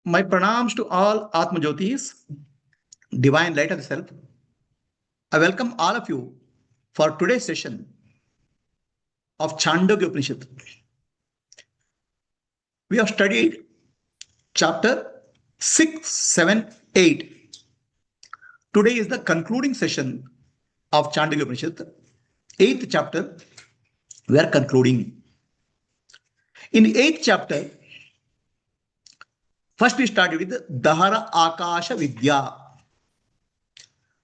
My pranams to all Atma Jyotis, divine light of the self. I welcome all of you for today's session of Chandogya Upanishad. We have studied chapter 6, 7, 8. Today is the concluding session of Chandogya Upanishad. 8th chapter, we are concluding. In 8th chapter, first we started with Dahara Akasha Vidya.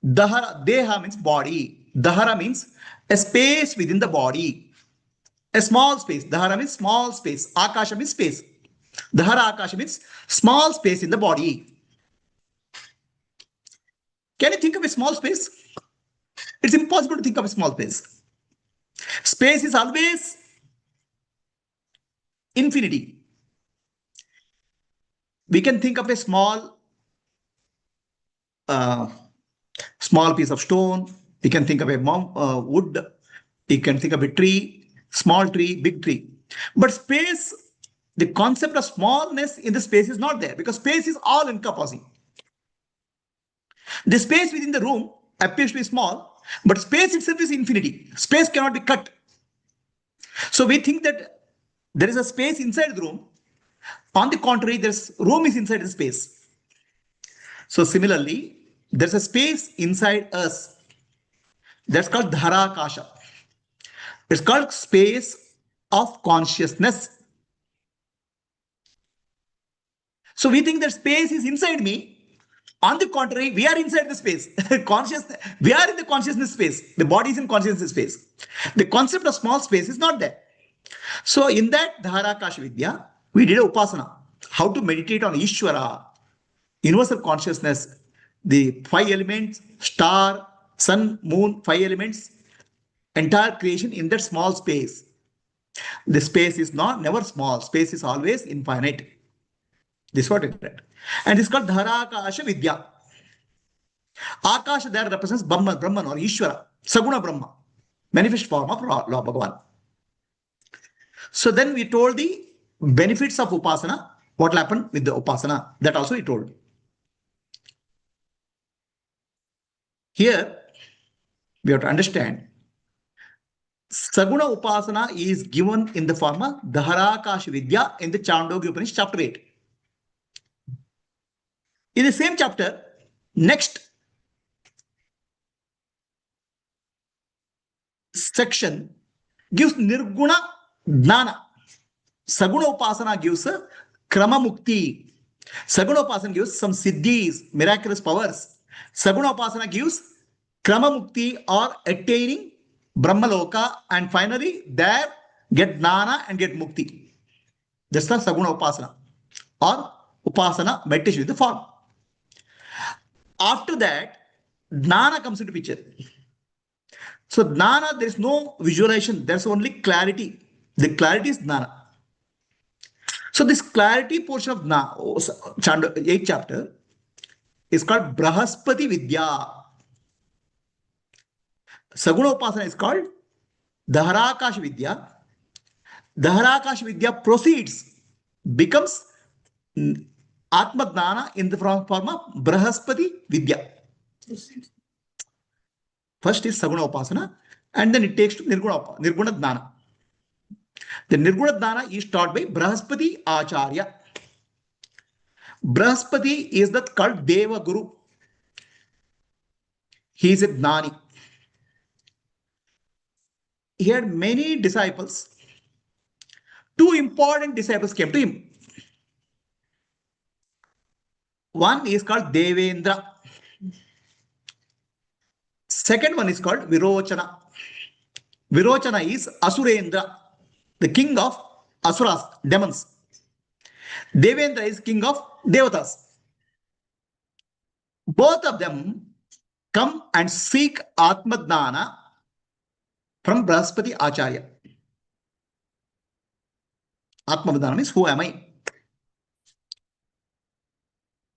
Dahara, Deha means body. Dahara means a space within the body. A small space. Dahara means small space. Akasha means space. Dahara Akasha means small space in the body. Can you think of a small space? It's impossible to think of a small space. Space is always infinity. We can think of a small piece of stone. We can think of a wood. We can think of a tree, small tree, big tree. But space, the concept of smallness in the space is not there because space is all encompassing. The space within the room appears to be small, but space itself is infinity. Space cannot be cut. So we think that there is a space inside the room. On the contrary, there's room is inside the space. So similarly, there's a space inside us. That's called Dharakasha. It's called space of consciousness. So we think that space is inside me. On the contrary, we are inside the space. We are in the consciousness space. The body is in consciousness space. The concept of small space is not there. So in that Dharakasha Vidya, we did a upasana. How to meditate on Ishvara, universal consciousness, the 5 elements, star, sun, moon, 5 elements, entire creation in that small space. The space is never small. Space is always infinite. This is what it read. And it's called Dharakasha Vidya. Akasha there represents Brahman or Ishvara, Saguna Brahma, manifest form of Lord Bhagavan. So then we told the benefits of Upasana, what will happen with the Upasana, that also we told. Here, we have to understand, Saguna Upasana is given in the form of Dharakasha Vidya in the Chandogya Upanishad chapter 8. In the same chapter, next section gives Nirguna Jnana. Saguna Upasana gives Krama Mukti. Saguna Upasana gives some siddhis, miraculous powers. Saguna Upasana gives Krama Mukti or attaining Brahmaloka, and finally there get Jnana and get Mukti. That's the Saguna Upasana or Upasana meditation with the form. After that, Jnana comes into picture. So Jnana, there is no visualization, there's only clarity. The clarity is Jnana. So this clarity portion of 8th chapter is called Brahaspati Vidya. Saguna Upasana is called Dharakasha Vidya. Dharakasha Vidya proceeds, becomes Atma Jnana in the form of Brahaspati Vidya. First is Saguna Upasana, and then it takes to Nirguna Jnana. The Nirguna Jnana is taught by Brahaspati Acharya. Brahaspati is that called Deva Guru. He is a Jnani. He had many disciples. 2 important disciples came to him. One is called Devendra. Second one is called Virochana. Virochana is Asurendra, the king of Asuras, demons. Devendra is king of Devatas. Both of them come and seek Atma Jnana from Brahaspati Acharya. Atma Jnana means who am I?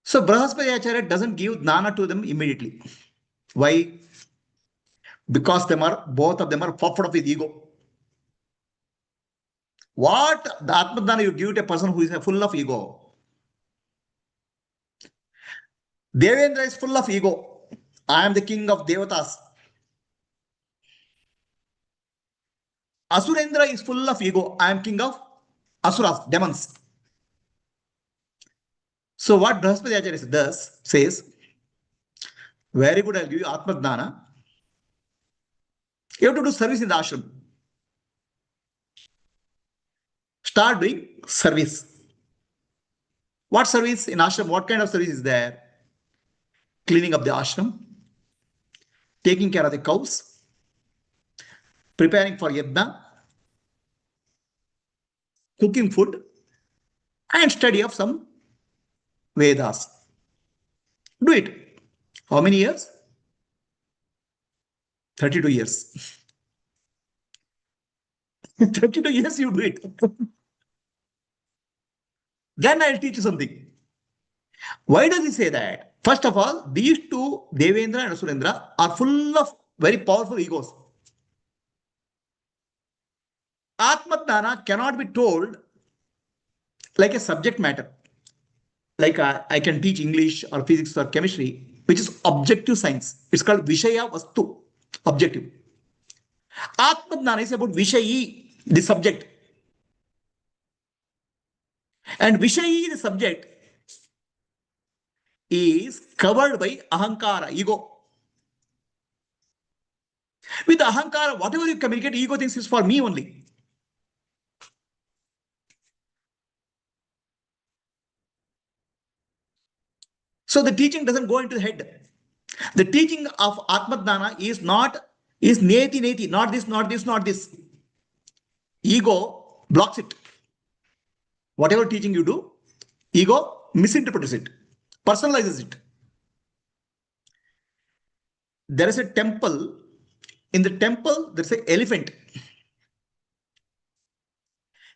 So Brahaspati Acharya doesn't give Jnana to them immediately. Why? Because both of them are puffed up with ego. What the Atma Jnana you give to a person who is full of ego? Devendra is full of ego. I am the king of Devatas. Asurendra is full of ego. I am king of Asuras, demons. So what Brahaspati Acharya does, says, very good, I'll give you Atma Dhyana. You have to do service in the ashram. Start doing service. What service in ashram? What kind of service is there? Cleaning up the ashram, taking care of the cows, preparing for yajna, cooking food, and study of some Vedas. Do it. How many years? 32 years. 32 years you do it. Then I'll teach you something. Why does he say that? First of all, these two, Devendra and Asurendra, are full of very powerful egos. Atmadhyana cannot be told like a subject matter. Like I can teach English or physics or chemistry, which is objective science. It's called Vishaya Vastu, objective. Atmadhyana is about Vishayi, the subject. And Vishayi, the subject, is covered by Ahankara, ego. With Ahankara, whatever you communicate, ego thinks is for me only. So the teaching doesn't go into the head. The teaching of Atmadhyana is neti neti, not this, not this, not this. Ego blocks it. Whatever teaching you do, ego misinterprets it, personalizes it. There is a temple. In the temple, there's an elephant.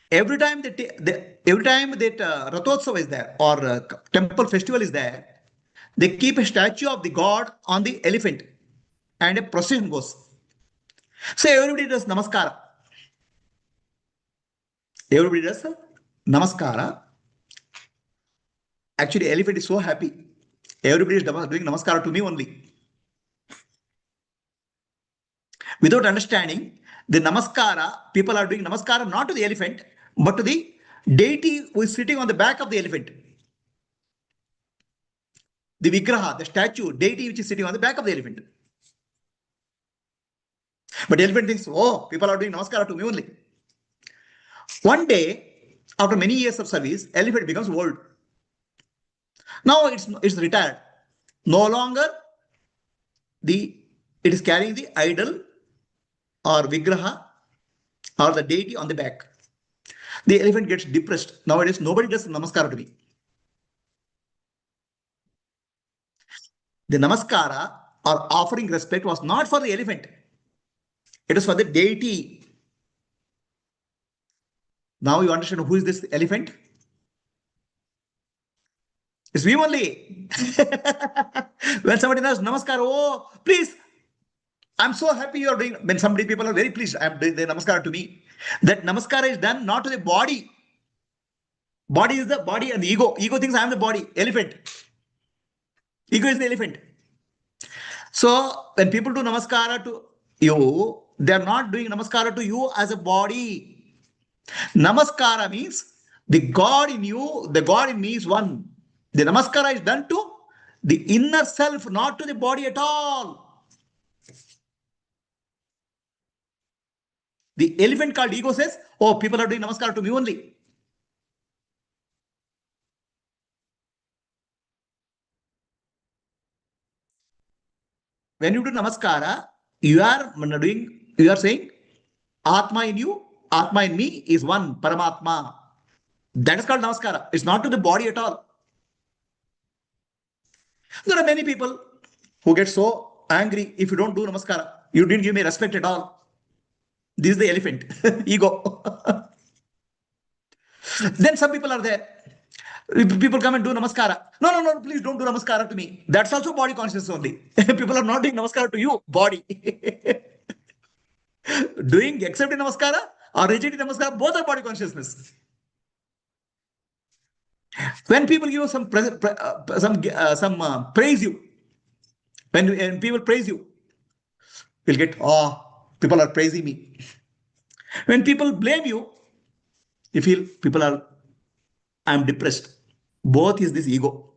Every time that Rathotsava is there or temple festival is there, they keep a statue of the god on the elephant and a procession goes. So everybody does namaskara. Everybody does namaskara. Actually, elephant is so happy. Everybody is doing namaskara to me only. Without understanding, the namaskara, people are doing namaskara not to the elephant, but to the deity who is sitting on the back of the elephant. The vigraha, the statue, deity which is sitting on the back of the elephant. But the elephant thinks, oh, people are doing namaskara to me only. One day, after many years of service, elephant becomes old. Now it's retired. No longer it is carrying the idol or vigraha or the deity on the back. The elephant gets depressed. Nowadays, nobody does namaskara to me. The namaskara or offering respect was not for the elephant. It is for the deity. Now you understand who is this elephant? It's me only. When somebody does namaskar, oh, please, I'm so happy you are doing. When somebody people are very pleased, I'm doing the namaskar to me. That namaskar is done not to the body. Body is the body and the ego. Ego thinks I am the body. Elephant. Ego is the elephant. So when people do namaskara to you, they are not doing namaskara to you as a body. Namaskara means the God in you, the God in me is one. The namaskara is done to the inner self, not to the body at all. The elephant called ego says, oh, people are doing namaskara to me only. When you do namaskara, you are saying, Atma in you, Atma in me is one, Paramatma. That is called namaskara. It's not to the body at all. There are many people who get so angry if you don't do namaskara. You didn't give me respect at all. This is the elephant, ego. Then some people are there. People come and do namaskara. No, please don't do namaskara to me. That's also body consciousness only. People are not doing namaskara to you, body. Doing accepting namaskara or rejecting namaskara, both are body consciousness. When people give you some praise you, when people praise you, you'll get, oh, people are praising me. When people blame you, you feel I'm depressed. Both is this ego.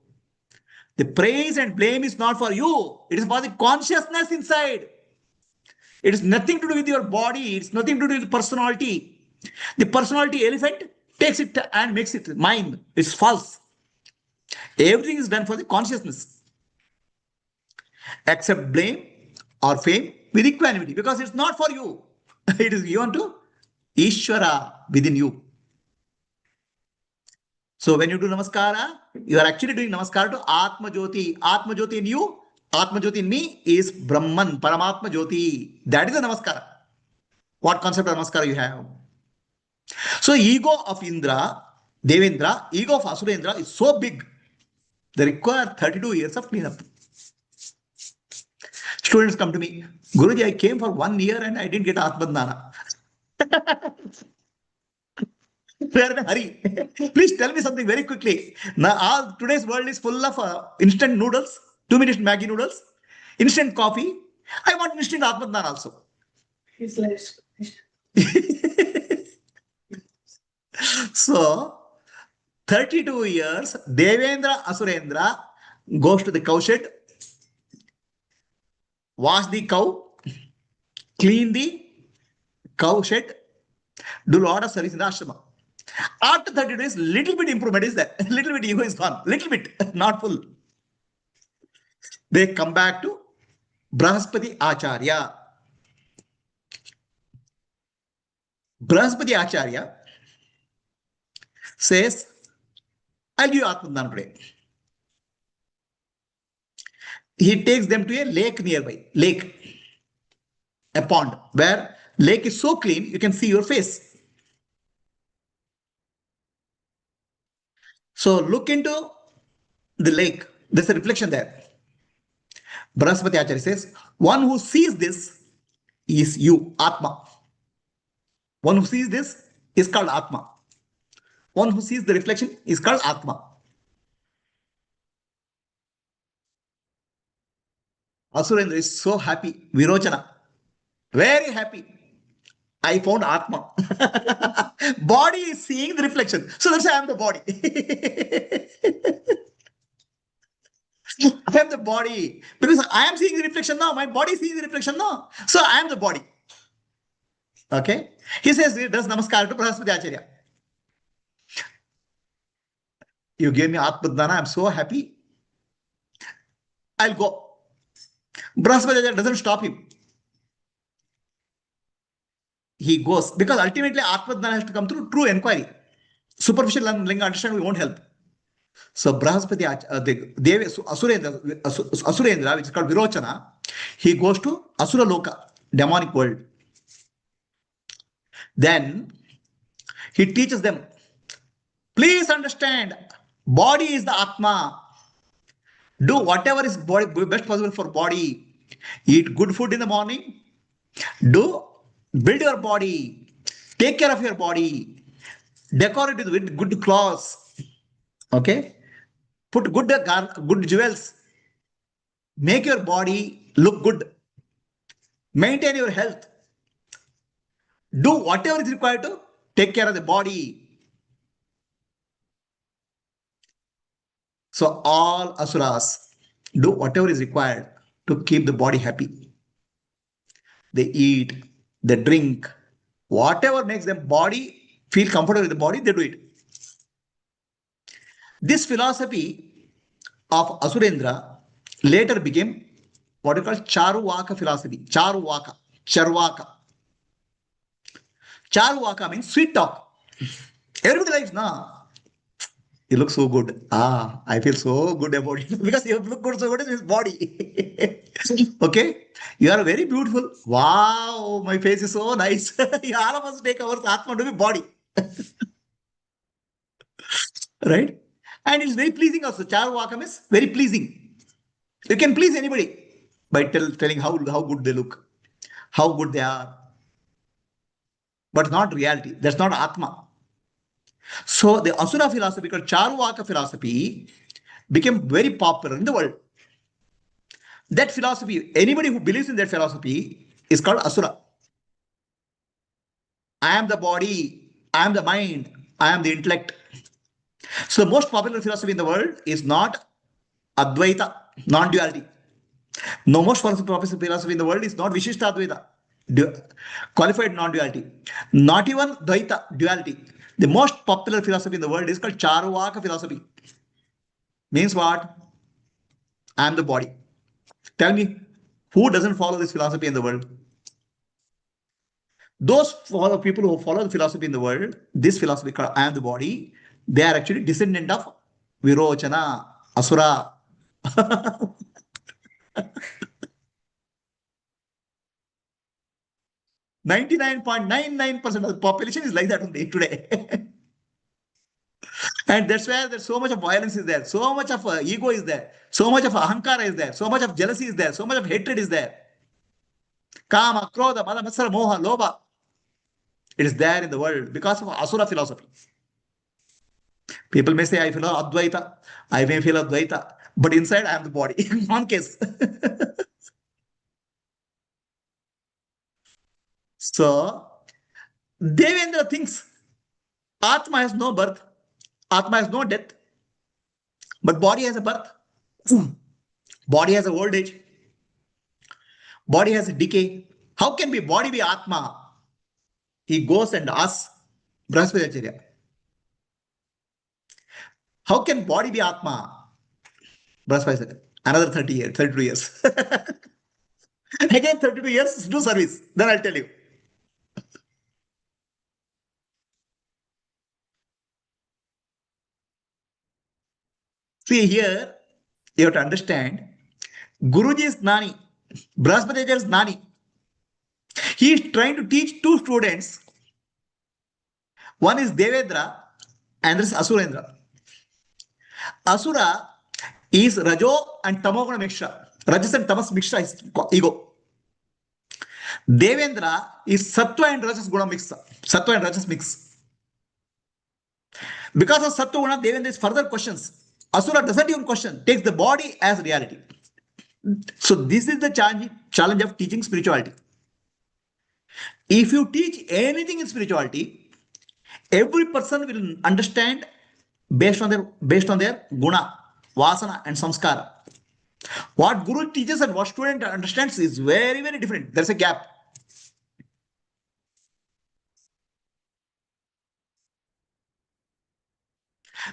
The praise and blame is not for you. It is for the consciousness inside. It is nothing to do with your body. It's nothing to do with personality. The personality elephant takes it and makes it mine. It's false. Everything is done for the consciousness. Accept blame or fame with equanimity because it's not for you. It is given to Ishvara within you. So when you do namaskara, you are actually doing namaskara to Atma Jyoti. Atma Jyoti in you, Atma Jyoti in me is Brahman, Paramatma Jyoti. That is a namaskara. What concept of namaskara you have? So ego of Indra, Devendra, ego of Asurendra is so big. They require 32 years of cleanup. Students come to me, Guruji, I came for 1 year and I didn't get Atmadnana. We are in a hurry. Please tell me something very quickly. Now, today's world is full of instant noodles, 2-minute Maggi noodles, instant coffee. I want instant Atmadnana also. His life. So, 32 years, Devendra Asurendra goes to the cow shed, wash the cow, clean the cow shed, do a lot of service in the ashrama. After 30 days, little bit improvement is there. Little bit ego is gone. Little bit, not full. They come back to Brahaspati Acharya. Brahaspati Acharya says, I'll give you Atmadana today. He takes them to a lake nearby, a pond, where lake is so clean, you can see your face. So look into the lake. There's a reflection there. Brahaspati Acharya says, one who sees this is you, Atma. One who sees this is called Atma. One who sees the reflection is called Atma. Asurendra is so happy. Virochana. Very happy. I found Atma. Body is seeing the reflection. So that's why I am the body. I am the body. Because I am seeing the reflection now. My body is seeing the reflection now. So I am the body. Okay. He says, he does namaskar to Brahaspati Acharya. You gave me Atmadana. I'm so happy. I'll go. Brahaspati Acharya doesn't stop him. He goes because ultimately Atmadana has to come through true inquiry. Superficial linga understanding won't help. So Brahaspati, Asurendra, which is called Virochana, he goes to Asura Loka, demonic world. Then he teaches them, please understand, body is the Atma. Do whatever is best possible for body. Eat good food in the morning. Build your body. Take care of your body. Decorate it with good clothes. Okay. Put good jewels. Make your body look good. Maintain your health. Do whatever is required to take care of the body. So all asuras do whatever is required to keep the body happy. They eat, they drink, whatever makes them body feel comfortable with the body, they do it. This philosophy of Asurendra later became what is called Charuvaka philosophy. Charvaka. Charuvaka means sweet talk. Everybody likes, nah. You look so good. I feel so good about it. Because you look good so good in his body. Okay? You are very beautiful. Wow, my face is so nice. All of us take our Atma to be body. Right? And it's very pleasing also. Charvakam is very pleasing. You can please anybody by telling how good they look, how good they are. But not reality. That's not Atma. So the Asura philosophy called Charvaka philosophy became very popular in the world. That philosophy, anybody who believes in that philosophy is called Asura. I am the body, I am the mind, I am the intellect. So the most popular philosophy in the world is not Advaita, non-duality. No, most popular philosophy in the world is not Vishishta Advaita, qualified non-duality. Not even Dvaita, duality. The most popular philosophy in the world is called Charvaka philosophy. Means what? I am the body. Tell me, who doesn't follow this philosophy in the world? Those people who follow the philosophy in the world, this philosophy called I am the body, they are actually descendant of Virochana, Asura. 99.99% of the population is like that only today. And that's where there's so much of violence is there, so much of ego is there, so much of ahankara is there, so much of jealousy is there, so much of hatred is there. Kama, Krodha, Mada, Matsara, Moha, Loba. It is there in the world because of Asura philosophy. People may say, I feel Advaita, I may feel Advaita, but inside I am the body. One case. So, Devendra thinks Atma has no birth, Atma has no death, but body has a birth, body has a old age, body has a decay. How can be body be Atma? He goes and asks Brahaspati, how can body be Atma? Brahaspati said, another 30 years, 32 years. Again, 32 years, do service. Then I'll tell you. See here, you have to understand, Guruji is Nani, Brahaspati is Nani. He is trying to teach two students. One is Devendra and this is Asurendra. Asura is Rajo and Tamoguna mixture. Rajas and Tamas mixture is ego. Devendra is Sattva and Rajas Guna mix. Sattva and Rajas mix. Because of Sattva Guna, Devendra is further questions. Asura doesn't even question, takes the body as reality. So this is the challenge of teaching spirituality. If you teach anything in spirituality, every person will understand based on their guna, vasana, and samskara. What guru teaches and what student understands is very, very different. There's a gap.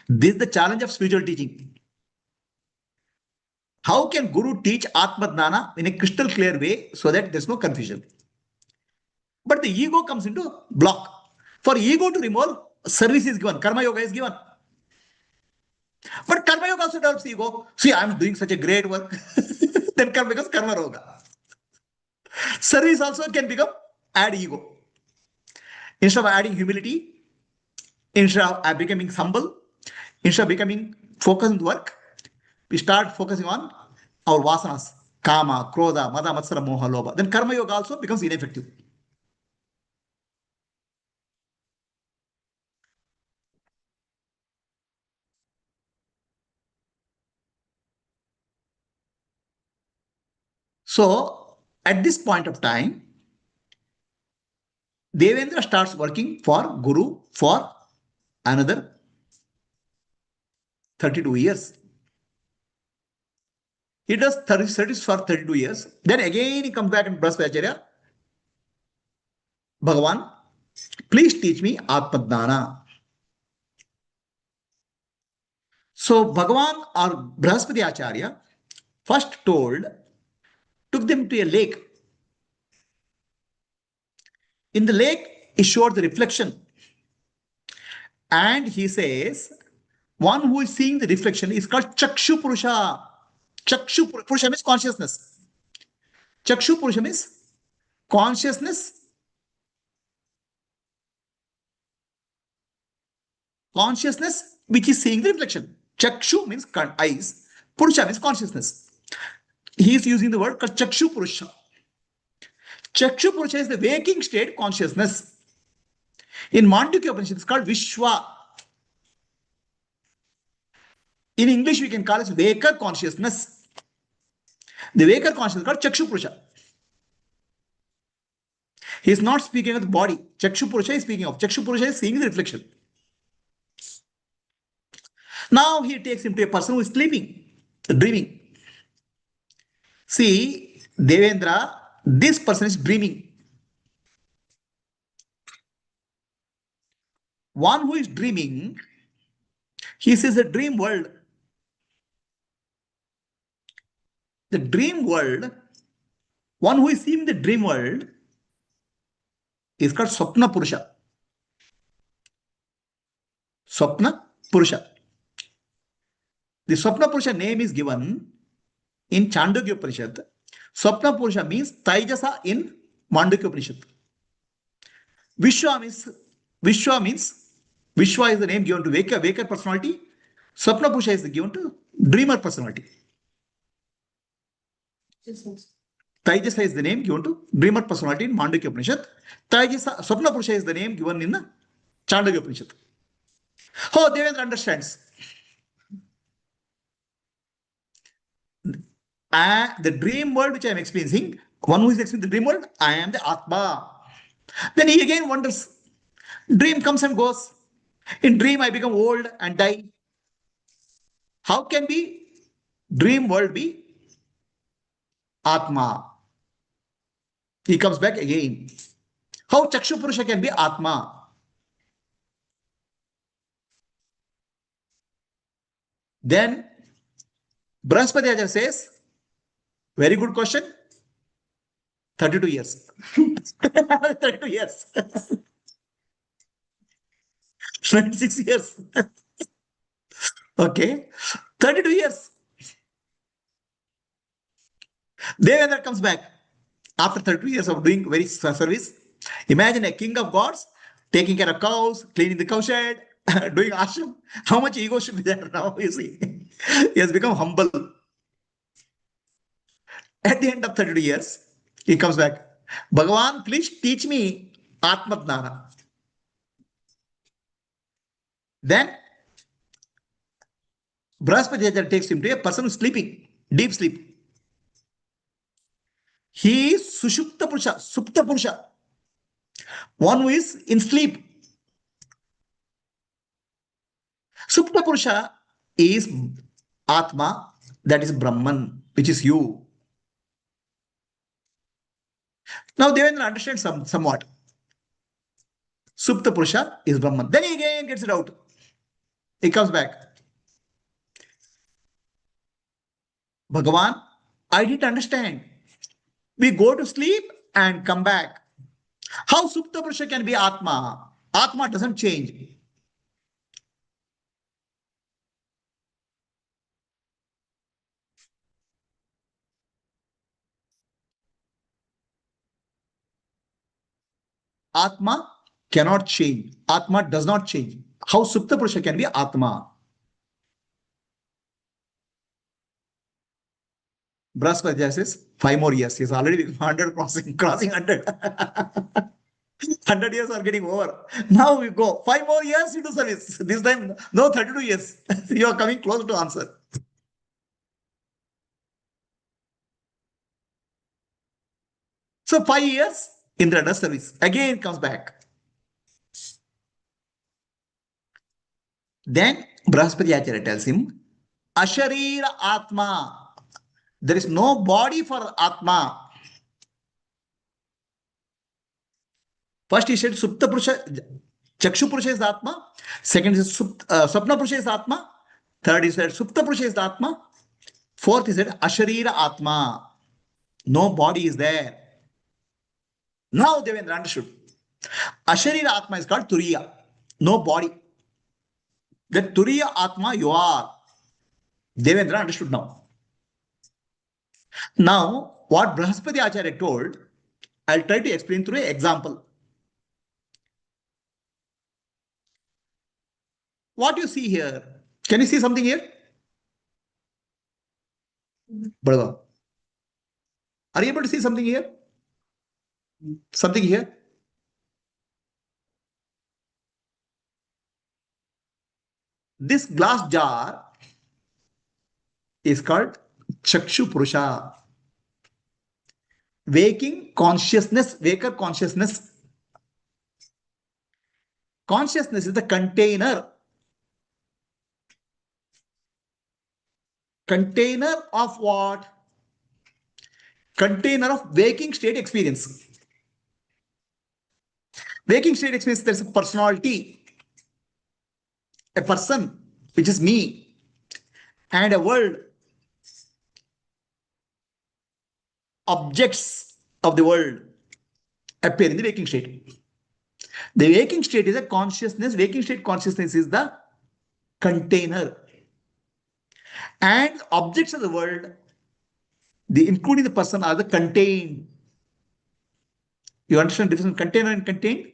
This is the challenge of spiritual teaching. How can guru teach Atma Dhyana in a crystal clear way so that there's no confusion? But the ego comes into block. For ego to remove, service is given, karma yoga is given. But karma yoga also develops ego. See, I'm doing such a great work. Then karma becomes karma yoga. Service also can become add ego. Instead of adding humility, instead of becoming humble, instead of becoming focused on work, we start focusing on our vasanas, kama, krodha, mada, matsara, moha, loba. Then karma yoga also becomes ineffective. So at this point of time, Devendra starts working for Guru for another 32 years. He does 30 studies for 32 years. Then again he comes back and Brahaspati, Bhagavan, please teach me Atmadhyana. So Bhagavan or Brahaspati Acharya first took them to a lake. In the lake, he showed the reflection. And he says, one who is seeing the reflection is called Chakshu Purusha. Purusha means consciousness. Chakshu Purusha means consciousness. Consciousness which is seeing the reflection. Chakshu means eyes. Purusha means consciousness. He is using the word called Chakshu Purusha. Chakshu Purusha is the waking state consciousness. In Mandukya Upanishad, it's called Vishwa. In English, we can call it Vaker consciousness. The Vaker consciousness is called Chakshu Purusha. He is not speaking of the body. Chakshu Purusha is speaking of. Chakshu Purusha is seeing the reflection. Now he takes him to a person who is sleeping, dreaming. See, Devendra, this person is dreaming. One who is dreaming, he sees a dream world. The dream world, one who is seeing the dream world is called Swapna Purusha. Swapna Purusha. The Swapna Purusha name is given in Chandogya Upanishad. Swapna Purusha means Taijasa in Mandukya Upanishad. Vishwa means Vishwa is the name given to Vaker personality. Swapna Purusha is given to dreamer personality. Taijasa is the name given to dreamer personality in Mandukya Upanishad. Swapna Purusha is the name given in the Chandogya Upanishad. Oh, Devendra understands. The dream world which I am experiencing, one who is experiencing the dream world, I am the Atma. Then he again wonders. Dream comes and goes. In dream, I become old and die. How can be dream world be Atma? He comes back again. How Chakshu Purusha can be Atma? Then Brahaspati Acharya says, very good question. 32 years. 32 years. 26 years. Okay. 32 years. Devendra comes back after 32 years of doing very service. Imagine a king of gods taking care of cows, cleaning the cowshed, doing ashram. How much ego should be there now? You see, he has become humble. At the end of 32 years, he comes back. Bhagavan, please teach me Atma-dnana. Then Brahaspati Acharya takes him to a person who is sleeping, deep sleep. He is Sushupta Purusha, Supta Purusha, one who is in sleep. Supta Purusha is Atma, that is Brahman, which is you. Now Devendra understands somewhat. Supta Purusha is Brahman. Then he again gets it out. He comes back. Bhagavan, I didn't understand. We go to sleep and come back. How Supta Purusha can be Atma? Atma doesn't change. Atma cannot change. Atma does not change. How Supta Purusha can be Atma? Brahaspati says 5 more years. He's already 100 crossing 100. 100 years are getting over. Now we go 5 more years into service. This time, no 32 years. You are coming close to answer. So 5 years, Indra does service. Again comes back. Then Brahaspati Acharya tells him, Asharira Atma. There is no body for Atma. First he said Supta Purusha, Chakshu Purusha is Atma. Second is Swapna Purusha is Atma. Third he said Supta Purusha is Atma. Fourth he said Asharira Atma. No body is there. Now Devendra understood. Asharira Atma is called Turiya. No body. That Turiya Atma you are. Devendra understood now. Now, what Brahaspati Acharya told, I'll try to explain through an example. What you see here, can you see something here? Brother, are you able to see something here? Something here? This glass jar is called Chakshu Purusha. Waking consciousness, waker consciousness. Consciousness is the container. Container of what? Container of waking state experience. Waking state experience, there's a personality, a person, which is me, and a world, objects of the world appear in the waking state. The waking state is a consciousness. Waking state consciousness is the container. And objects of the world, including the person, are the contained. You understand the difference between container and contained?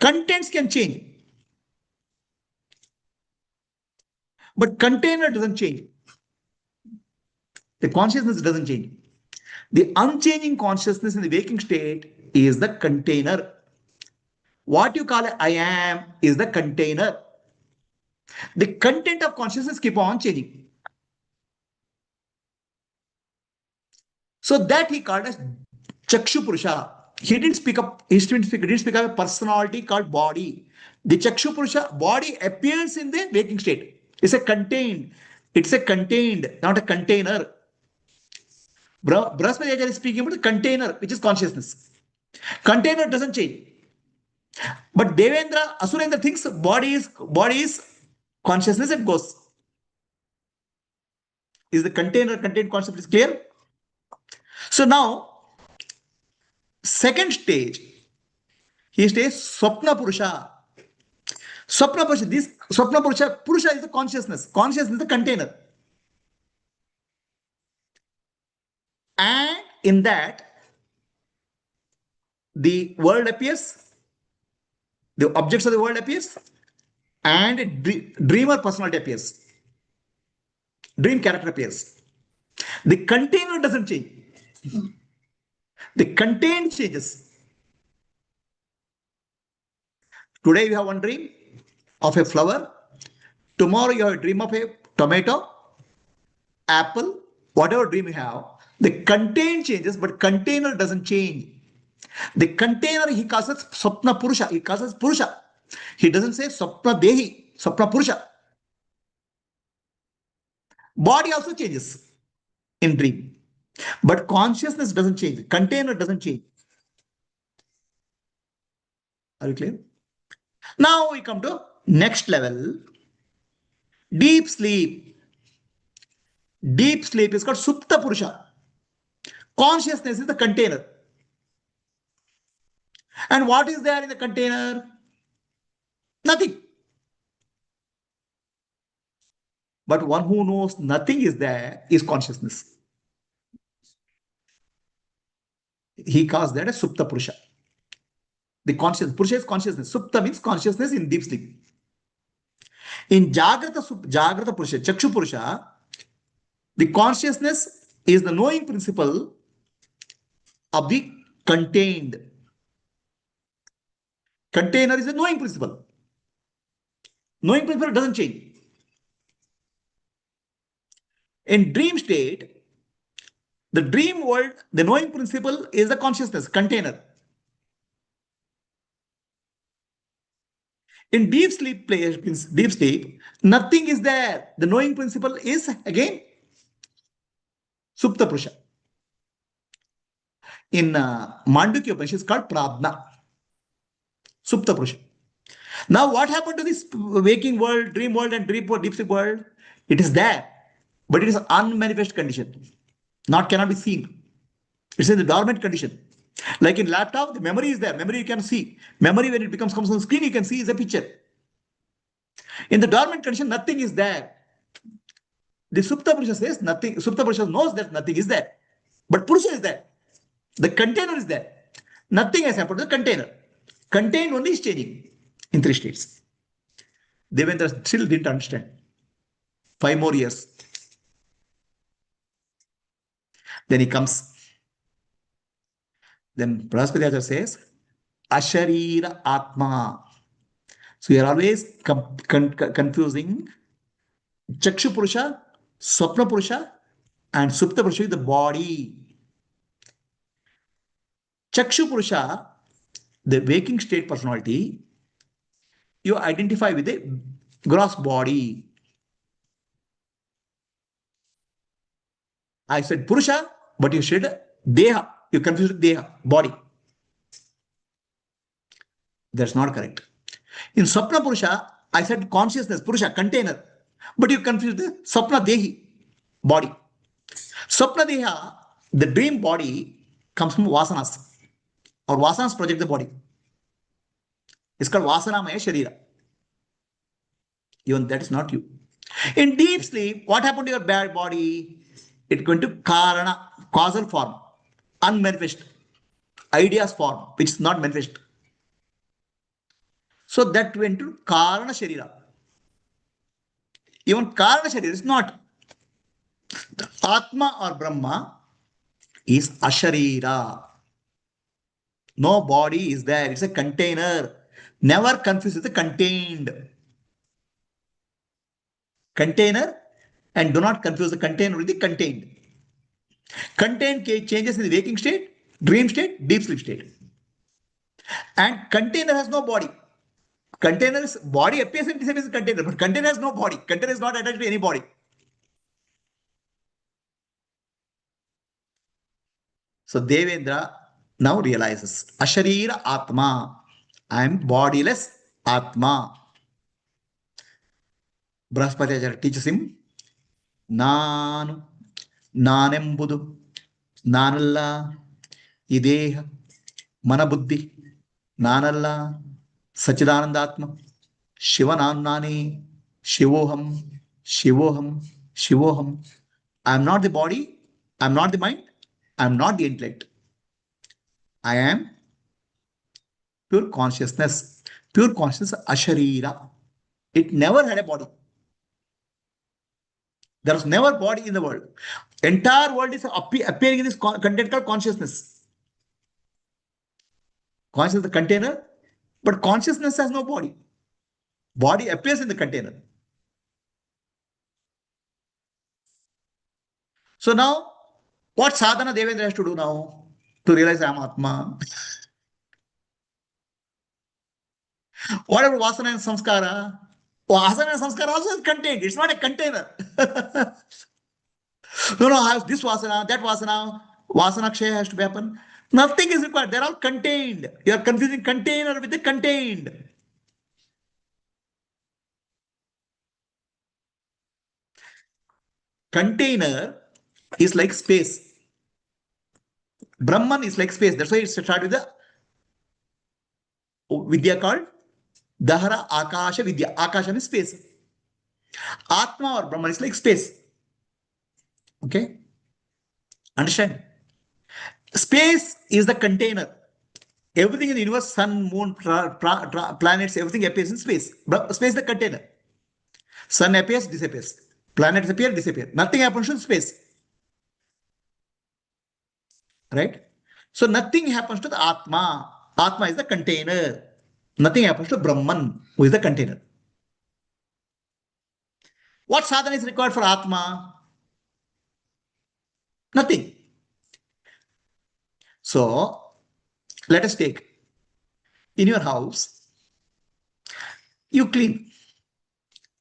Contents can change, but container doesn't change. The consciousness doesn't change. The unchanging consciousness in the waking state is the container. What you call I am is the container. The content of consciousness keep on changing. So that he called as Chakshu Purusha. He didn't speak of a personality called body. The Chakshu Purusha body appears in the waking state. It's a contained, not a container. Brahmasutras is speaking about the container, which is consciousness. Container doesn't change. But Devendra, Asurendra thinks body is consciousness and goes. Is the container contained concept is clear? So now, second stage, he stays Swapna Purusha. Swapna Purusha, Purusha is the consciousness. Consciousness is the container. And in that, the world appears, the objects of the world appears, and a dreamer personality appears. Dream character appears. The container doesn't change. The contained changes. Today you have one dream of a flower. Tomorrow you have a dream of a tomato, apple, whatever dream you have. The content changes, but container doesn't change. The container he calls as Swapna Purusha. He calls as Purusha. He doesn't say Swapna Dehi, Swapna Purusha. Body also changes in dream. But consciousness doesn't change. Container doesn't change. Are you clear? Now we come to next level. Deep sleep. Deep sleep is called Supta Purusha. Consciousness is the container. And what is there in the container? Nothing. But one who knows nothing is there is consciousness. He calls that as Supta Purusha. The consciousness. Purusha is consciousness. Supta means consciousness in deep sleep. In Jagrata Purusha, Chakshu Purusha, the consciousness is the knowing principle of the contained. Container is a knowing principle. Knowing principle doesn't change. In dream state, the dream world, the knowing principle is the consciousness, container. In deep sleep, nothing is there. The knowing principle is again Supta Purusha. In Mandukya Upanishad, it's called Prajna. Supta Purusha. Now, what happened to this waking world, dream world, and deep sleep world? It is there, but it is an unmanifest condition. Cannot be seen. It's in the dormant condition. Like in laptop, the memory is there. Memory you can see. Memory, when it comes on the screen, you can see is a picture. In the dormant condition, nothing is there. The Supta Purusha says nothing. Supta Purusha knows that nothing is there. But Purusha is there. The container is there. Nothing has happened to the container. Contained only is changing in three states. Devendra still didn't understand. 5 more years. Then he comes. Then Prajapathi says, Asharira Atma. So you are always confusing Chakshu Purusha Swapna Purusha and Supta Purusha is the body. Chakshu Purusha, the waking state personality, you identify with the gross body. I said Purusha, but you said Deha. You confused Deha, body. That's not correct. In Swapna Purusha, I said consciousness, Purusha, container. But you confused the Swapna Dehi, body. Swapna Deha, the dream body, comes from Vasanas. Or Vasanas project the body. It's called Vasanamaya Sharira. Even that is not you. In deep sleep, what happened to your bad body? It's going to Karana, causal form, unmanifest, ideas form, which is not manifest. So that went to Karana Sharira. Even Karana Sharira is not. Atma or Brahma is Asharira. No body is there. It's a container. Never confuse with the contained. Container, and do not confuse the container with the contained. Contained changes in the waking state, dream state, deep sleep state. And container has no body. Container's body appears and disappears in container, but container has no body. Container is not attached to any body. So Devendra now realizes Asharira Atma. I am bodiless Atma. Brahaspati Acharya teaches him ನಾನು ನಾನೆಂಬುದು ನಾನಲ್ಲ ಈ ದೇಹ ಮನಬುದ್ಧಿ ನಾನಲ್ಲ ಸಚ್ಚಿದಾನಂದಾತ್ಮ ಶಿವನಾನ್ನೇ ಶಿವೋಹಂ ಶಿವೋಹಂ ಶಿವೋಹಂ I am not the body, I am not the mind, I am not the intellect. I am pure consciousness. Pure consciousness, Asharira. It never had a body. There was never body in the world. Entire world is appearing in this content called consciousness. Consciousness is the container, but consciousness has no body. Body appears in the container. So now, what sadhana Devendra has to do now to realize I am Atma? Whatever vasana and samskara, vasana and samskara also is contained. It's not a container. No, I have this vasana, that vasana. Vasana kshaya has to happen. Nothing is required. They're all contained. You are confusing container with the contained. Container is like space. Brahman is like space. That's why it started with the Vidya called Dahara Akasha Vidya. Akasha is space. Atma or Brahman is like space. Okay? Understand? Space is the container. Everything in the universe, sun, moon, planets, everything appears in space. Space is the container. Sun appears, disappears. Planets appear, disappear. Nothing happens to space. Right? So nothing happens to the Atma. Atma is the container. Nothing happens to Brahman, who is the container. What sadhana is required for Atma? Nothing. So, let us take, in your house, you clean.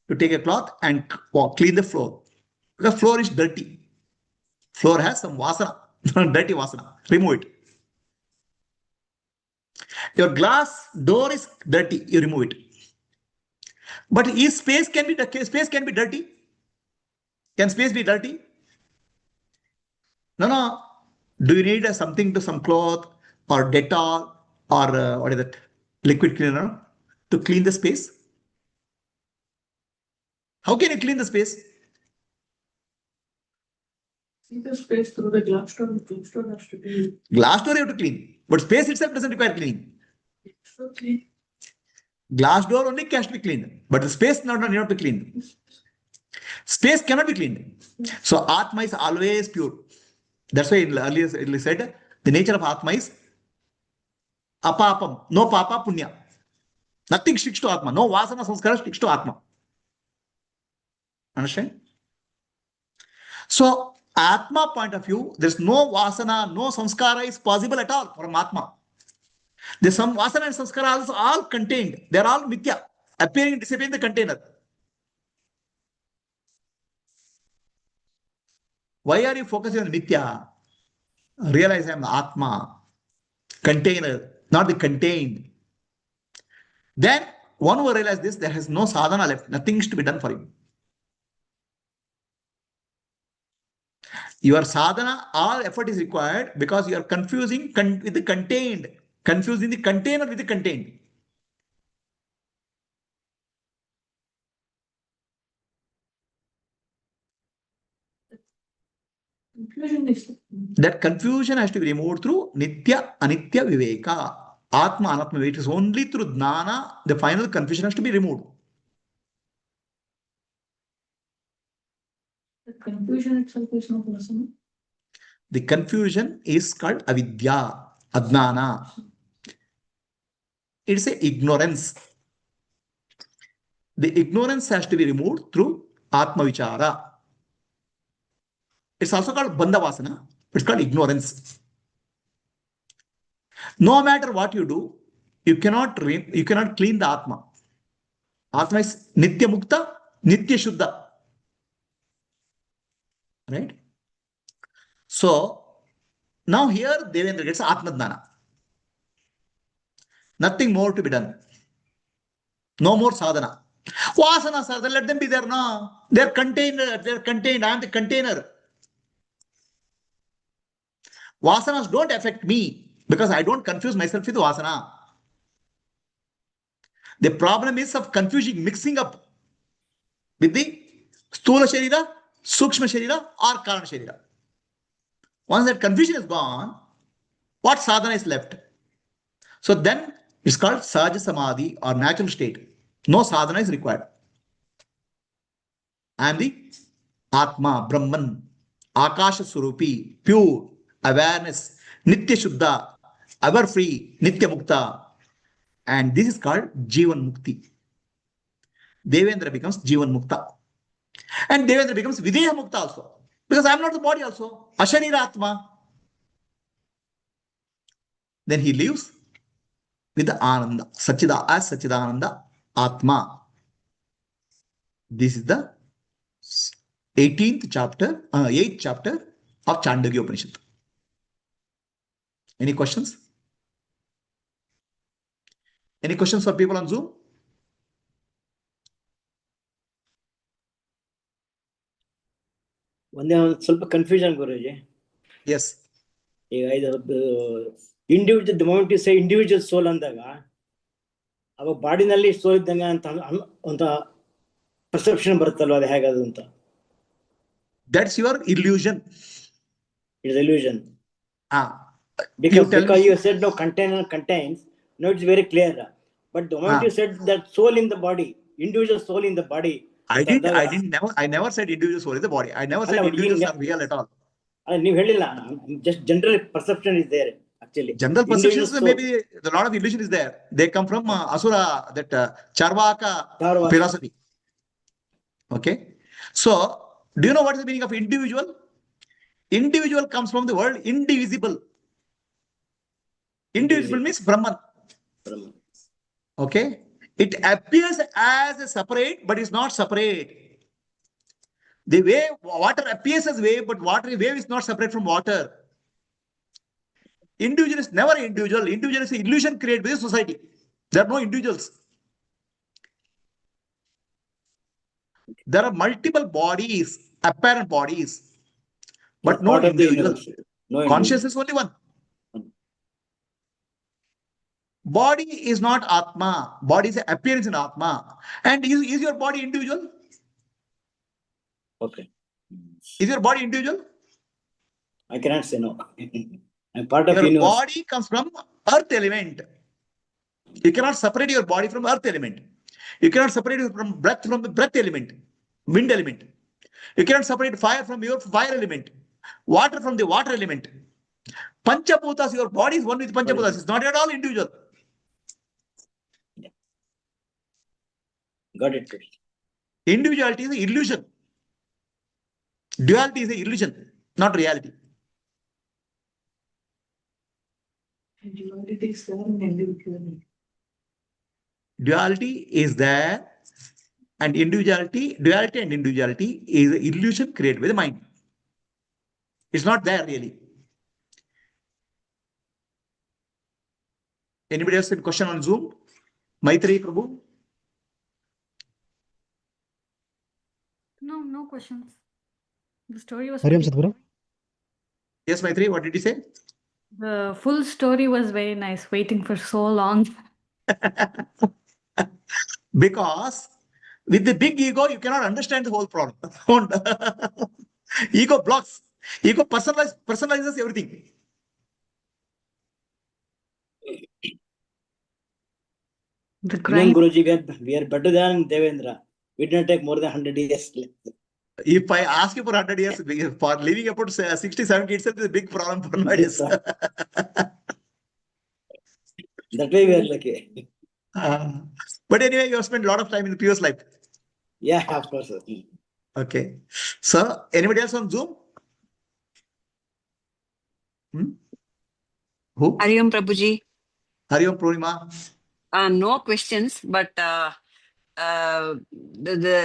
You take a cloth and clean the floor. The floor is dirty. Floor has some vasana, dirty vasana. Remove it. Your glass door is dirty. You remove it. But if space can be dirty? Can space be dirty? No. Do you need something to some cloth or Dettol or what is that? Liquid cleaner to clean the space? How can you clean the space? See the space through the glass door. The glass door has to be. Glass door you have to clean, but space itself doesn't require cleaning. It's so clean. Glass door only has to be cleaned, but the space not to be cleaned. Space cannot be cleaned. So Atma is always pure. That's why earlier it said the nature of Atma is apapam, no papa punya. Nothing sticks to Atma. No vasana samskara sticks to Atma. Understand? So, Atma point of view, there's no vasana, no samskara is possible at all from Atma. The some vasana and samskara are also all contained. They're all mithya, appearing and disappearing in the container. Why are you focusing on mithya? Realize I am the Atma, container, not the contained. Then one who realizes this, there has no sadhana left, nothing is to be done for him. Your sadhana, all effort is required because you are confusing with the contained, confusing the container with the contained. Confusion is That confusion has to be removed through Nitya Anitya Viveka. Atma Anatma Viveka is only through Jnana, the final confusion has to be removed. the confusion itself is not vasana. The confusion is called avidya, adnana. It's a ignorance. The ignorance has to be removed through Atma Vichara. It's also called Bandhavasana. It's called ignorance. No matter what you do, you cannot clean the Atma. Atma is Nitya Mukta, Nitya Shuddha. Right? So, now here Devendra gets Atma Dnana. Nothing more to be done. No more sadhana. Vasana sadhana, let them be there now. They're contained. I am the container. Vasanas don't affect me because I don't confuse myself with vasana. The problem is of confusing, mixing up with the Stula Sharira, Sukshma Sharira, or Karana Sharira. Once that confusion is gone, what sadhana is left? So then it's called Sahaja Samadhi or natural state. No sadhana is required. I am the Atma, Brahman, Akasha Surupi, pure, awareness, Nitya Shuddha, ever free, Nitya Mukta. And this is called Jivan Mukti. Devendra becomes Jivan Mukta. And Devendra becomes Videha Mukta also. Because I am not the body also. Asharira Atma. Then he lives with the Ananda, as Sachidananda Atma. This is the 8th chapter of Chandogya Upanishad. Any questions? Any questions for people on Zoom? ಒಂದೇ ಒಂದು ಸ್ವಲ್ಪ confusion ಗುರುಜಿ. Yes. ಈಗ ಇದು individual the moment you say individual soul ಅಂದಾಗ ಅವಾಗ ಬಾಡಿನಲ್ಲಿ ಸೋಲ್ ಇದ್ದಂಗೆ ಅಂತ perception ಬರುತ್ತಲ್ವ, ಅದು ಹೇಗದು ಅಂತ? That's your illusion. It is illusion. You Because you said no container contains, no, it's very clear. But the moment you said that soul in the body, individual soul in the body, I never said individual soul in the body. I never said individuals are real at all. ನೀವು ಹೇಳಿಲ್ಲ, just general perception is there actually. General perceptions, maybe a lot of illusion is there. They come from Asura, that Charvaka philosophy. Okay. So, do you know what is the meaning of individual? Individual comes from the word indivisible. Indivisible means Brahman. Okay. It appears as a separate, but is not separate. The way water appears as wave, but wave is not separate from water. Individual is never individual. Individual is an illusion created by the society. There are no individuals. There are multiple bodies, apparent bodies, but no individual. Consciousness is only one. Body is not Atma. Body is an appearance in Atma. And is your body individual? Okay. Is your body individual? I cannot say no. I'm part of your universe. Body comes from earth element. You cannot separate your body from earth element. You cannot separate it from the breath element, wind element. You cannot separate fire from your fire element, water from the water element. Panchabhutas, your body is one with Panchabhutas. It's not at all individual. Yeah. Got it. Individuality is an illusion. Duality is an illusion, not reality. Duality is there in individuality. Duality is there, and duality and individuality is an illusion created by the mind. It's not there really. Anybody else have a question on Zoom? Maitri Prabhu? No questions. The story was Hariam pretty Sadhguru. Yes, Maitri, what did you say? The full story was very nice, waiting for so long. Because with the big ego, you cannot understand the whole problem. Ego blocks. Ego personalizes everything. The Again, grind. Guruji, we are better than Devendra. We didn't take more than 100 years. If I ask you for 100 years, for living about 60, 70 itself is a big problem for nowadays. That way we are lucky. But anyway, you have spent a lot of time in the previous life. Yeah, of course. Okay. So, anybody else on Zoom? Who? Hariom Prabhuji. Hariom Purnima. No questions, but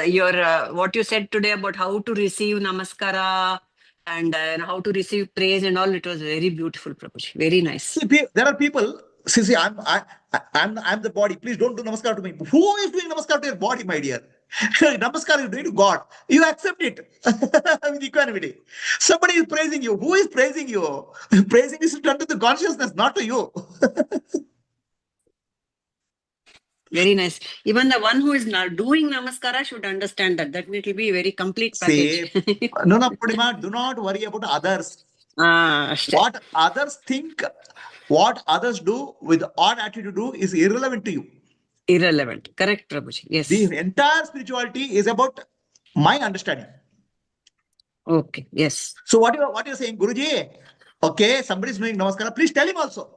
your what you said today about how to receive namaskara and how to receive praise and all, it was very beautiful, Prabhuji. Very nice. See, there are people. See, I'm the body. Please don't do namaskar to me. Who is doing namaskar to your body, my dear? Namaskar is doing to God. You accept it with equanimity. Somebody is praising you. Who is praising you? Praising is done to the consciousness, not to you. Very nice. Even the one who is not doing namaskara should understand that. That will be a very complete package. See, no, Purnima, do not worry about others. Ashte. What others think, what others do with odd attitude do is irrelevant to you. Irrelevant. Correct, Prabhuji. Yes. The entire spirituality is about my understanding. Okay. Yes. So what you're saying, Guruji? Okay, somebody is doing namaskara. Please tell him also.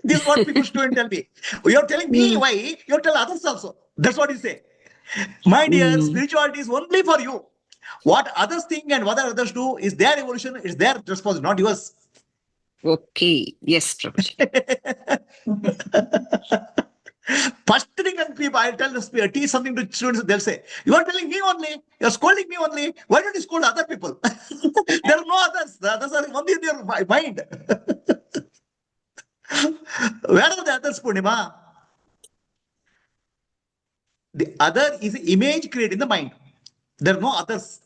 This is what people should tell me. You're telling me why? You're telling others also. That's what you say. My dear, spirituality is only for you. What others think and what others do is their evolution, is their responsibility, not yours. Okay. Yes, Prabhuji. First thing when people, I'll teach something to students, they'll say, you are telling me only, you're scolding me only. Why don't you scold other people? There are no others. The others are only in your mind. Where are the others, Purnima? The other is an image created in the mind. There are no others.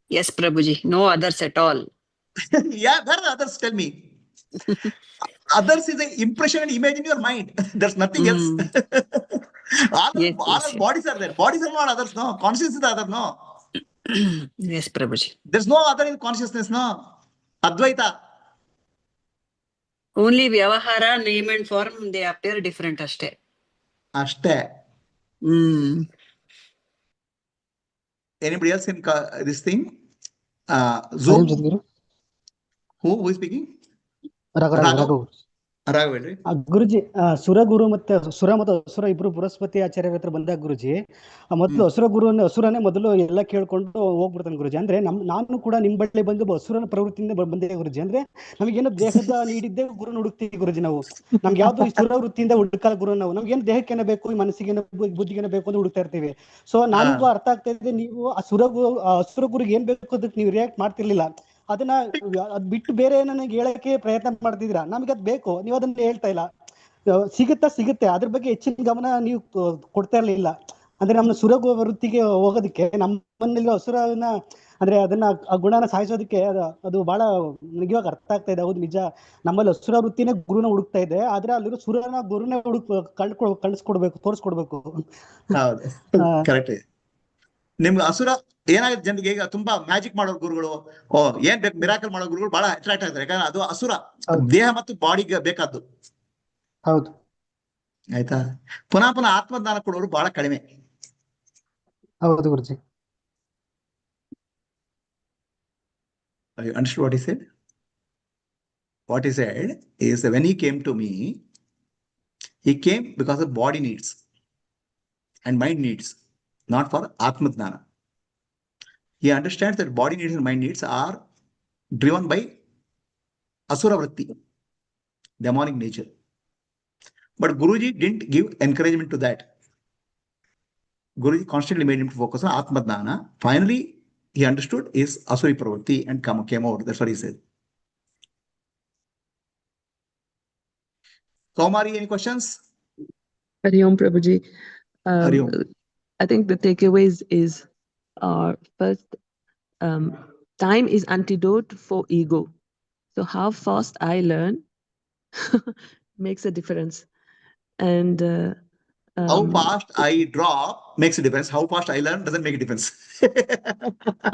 Yes, Prabhuji. No others at all. Yeah, where are the others? Tell me. Others is an impression and image in your mind. There's nothing else. all Yes, our bodies are there. Bodies are not others, no. Consciousness is the other, no. Yes, Prabhuji. There's no other in consciousness, no. Advaita. Only Vyavahara, name and form, they appear different, ashte. Ashte. Anybody else in this thing? Hariam Zoom? Sadhguru. Who is speaking? Raghav. Raghav. ಗುರುಜಿ ಸುರಗುರು ಮತ್ತೆ ಸುರ ಮತ್ತು ಅಸುರ ಇಬ್ರು ಬೃಹಸ್ಪತಿ ಆಚಾರ್ಯರ ಹತ್ರ ಬಂದಾಗ ಗುರುಜಿ ಮೊದಲು ಅಸುರನೇ ಮೊದಲು ಎಲ್ಲ ಕೇಳ್ಕೊಂಡು ಹೋಗ್ಬಿಡ್ತಾನೆ ಗುರುಜಿ. ಅಂದ್ರೆ ನಾನು ಕೂಡ ನಿಮ್ ಬಳಿ ಬಂದು ಅಸುರನ ಪ್ರವೃತ್ತಿಯಿಂದ ಬಂದಿದೆ ಗುರುಜಿ. ಅಂದ್ರೆ ನಮಗೇನು ದೇಹದ ನೀಡಿದ್ದೆ ಗುರು ಹುಡುಕ್ತೀವಿ ಗುರುಜಿ. ನಾವು ನಮ್ಗೆ ಯಾವ್ದು ಈ ಸುರ ವೃತ್ತಿಯಿಂದ ಹುಡುಕಲ್ಲ ಗುರು. ನಮ್ಗೇನು ದೇಹಕ್ಕೇನ ಬೇಕು, ಈ ಮನಸ್ಸಿಗೇನ ಬುದ್ಧಿಗೇನ ಬೇಕು ಅಂತ ಹುಡುಕ್ತಾ ಇರ್ತೀವಿ. ಸೊ ನನಗೂ ಅರ್ಥ ಆಗ್ತಾ ಇದೆ, ನೀವು ಆ ಅಸುರ ಗುರಿಗೆ ಏನ್ ಬೇಕು ಅದಕ್ಕೆ ನೀವು ರಿಯಾಕ್ಟ್ ಮಾಡ್ತಿರ್ಲಿಲ್ಲ. ಅದನ್ನ ಅದ್ ಬಿಟ್ಟು ಬೇರೆ ನನಗೆ ಹೇಳಕ್ಕೆ ಪ್ರಯತ್ನ ಮಾಡ್ತಿದ್ದೀರಾ. ನಮ್ಗೆ ಅದ್ ಬೇಕು, ನೀವು ಅದನ್ನ ಹೇಳ್ತಾ ಇಲ್ಲ. ಸಿಗುತ್ತೆ ಅದ್ರ ಬಗ್ಗೆ ಹೆಚ್ಚಿನ ಗಮನ ನೀವು ಕೊಡ್ತಾ ಇರ್ಲಿಲ್ಲ. ಅಂದ್ರೆ ನಮ್ಮ ಸುರ ವೃತ್ತಿಗೆ ಹೋಗೋದಕ್ಕೆ, ನಮ್ಮಲ್ಲಿ ಅಸುರನ ಅಂದ್ರೆ ಅದನ್ನ ಆ ಗುಣನ ಸಾಯಿಸೋದಕ್ಕೆ ಅದು ಬಹಳ ನಿಜವಾಗ ಅರ್ಥ ಆಗ್ತಾ ಇದೆ. ಹೌದು, ನಿಜ. ನಮ್ಮಲ್ಲಿ ಅಸುರ ವೃತ್ತಿನೇ ಗುರುನ ಹುಡುಕ್ತಾ ಇದೆ, ಆದ್ರೆ ಅಲ್ಲಿರೋ ಸುರನ ಗುರುನೇ ಕಳಿಸ್ಕೊಡ್ಬೇಕು, ತೋರಿಸ್ಕೊಡ್ಬೇಕು. ಹೌದು, ಕರೆಕ್ಟ್. ನಿಮ್ಗೆ ಅಸುರ ಏನಾಗುತ್ತೆ ಜನರಿಗೆ, ಈಗ ತುಂಬಾ ಮ್ಯಾಜಿಕ್ ಮಾಡೋ ಗುರುಗಳು, ಏನ್ ಬೇಕು ಮಿರಾಕಲ್ ಮಾಡೋ ಗುರುಗಳು ಬಹಳ ಅಟ್ರಾಕ್ಟ್ ಆಗ್ತಾರೆ. ಯಾಕಂದ್ರೆ ಅದು ಅಸುರ, ದೇಹ ಮತ್ತು ಬಾಡಿಗೆ ಬೇಕಾದ್ದು. ಹೌದು, ಆಯ್ತಾ. ಪುನಃ ಆತ್ಮಜ್ಞಾನ ಕೊಡೋರು ಬಹಳ ಕಡಿಮೆ. ಹೌದು ಗುರುಜಿ. You understood what he said? What he said is that when he came to me, he came because of body needs. and mind needs, not for Atma Jnana. He understands that body needs and mind needs are driven by Asura Vritti, demonic nature. But Guruji didn't give encouragement to that. Guruji constantly made him to focus on Atma Jnana. Finally, he understood his Asuri Pravritti and came out. That's what he said. Kaumari, any questions? Hari Om Prabhuji. Hari Om. I think the takeaways is first, time is antidote for ego. So how fast I learn makes a difference. And How fast I drop makes a difference. How fast I learn doesn't make a difference.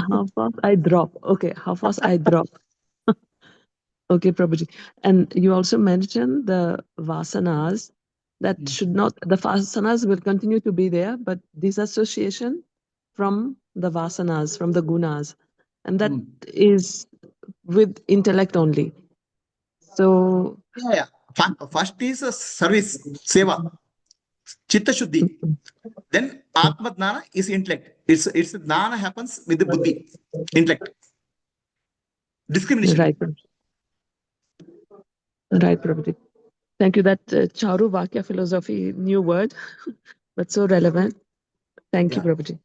how fast I drop. Okay, how fast I drop. Okay, Prabhuji. And you also mentioned the vasanas that should not, the vasanas will continue to be there, but disassociation from the vasanas, from the gunas. And that is with intellect only. So, Yeah. First is a service, seva, chitta shuddhi. Then Atma Jnana is intellect. It's Jnana happens with the buddhi, intellect. Discrimination. right. Right, Prabhuji. Thank you. That Charu Vakya philosophy, new word, but so relevant. Thank you, Prabhuji.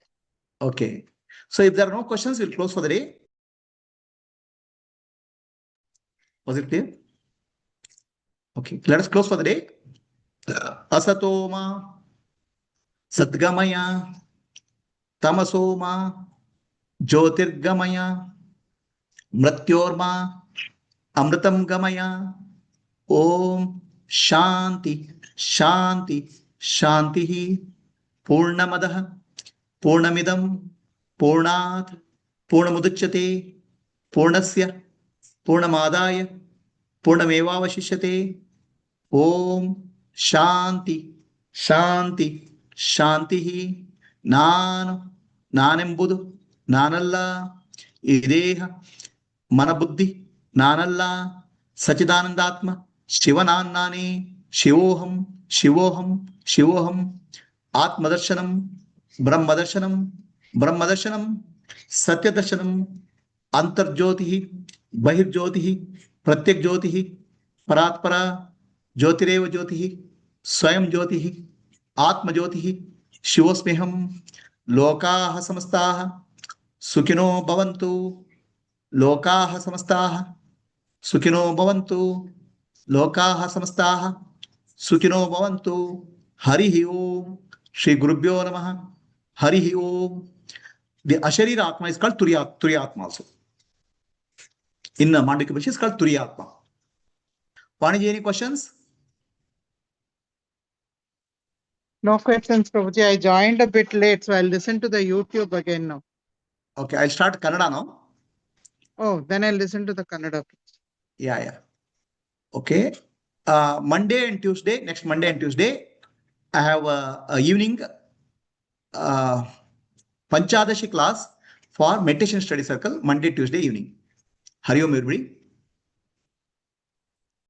Okay. So if there are no questions, we'll close for the day. Was it clear? Okay. Let us close for the day. Asatoma, Sadgamaya, Tamasoma, Jyotirgamaya, Mrityorma, Amritam Gamaya. Om Shanti, Shanti, Shanti. Purnamadah, Purnamidam, Purnat, Purnamudachyate, Purnasya, Purnamadaya, Purnamevavashishyate. Om Shanti, Shanti, Shanti. Nanembudu, Nanalla, Ideha, Manabuddhi, Nanalla, Sachidanandatma, Shivanannani, Shivoham, Shivoham, Shivoham, Atmadarshanam, Brahmadarshanam, Brahmadarshanam, Satyadarshanam, Antarjyotihi, Bahirjyotihi, Pratyakjyotihi, Paratpara, Jyotireva Jyotihi, Swayam Jyotihi, Atma Jyotihi, Shivosmeham, Lokaha Samastaha, Sukhino Bhavantu, Lokaha Samastaha, Sukhino Bhavantu, Lokaha Samastaha, Sukhino Bhavantu, Harihi Om, Shri Gurubhyo Namaha, Harihi Om. The Asharira Atma is called Turiyatma also. In the Mandika Upanishad, it's called Turiyatma. Paniji, any questions? No questions, Prabhuji. I joined a bit late, so I'll listen to the YouTube again now. Okay, I'll start Kannada now. Oh, then I'll listen to the Kannada. Yeah. Okay. Monday and Tuesday, next Monday and Tuesday, I have a evening Panchadashi class for meditation study circle, Monday, Tuesday evening. Hari Om, everybody.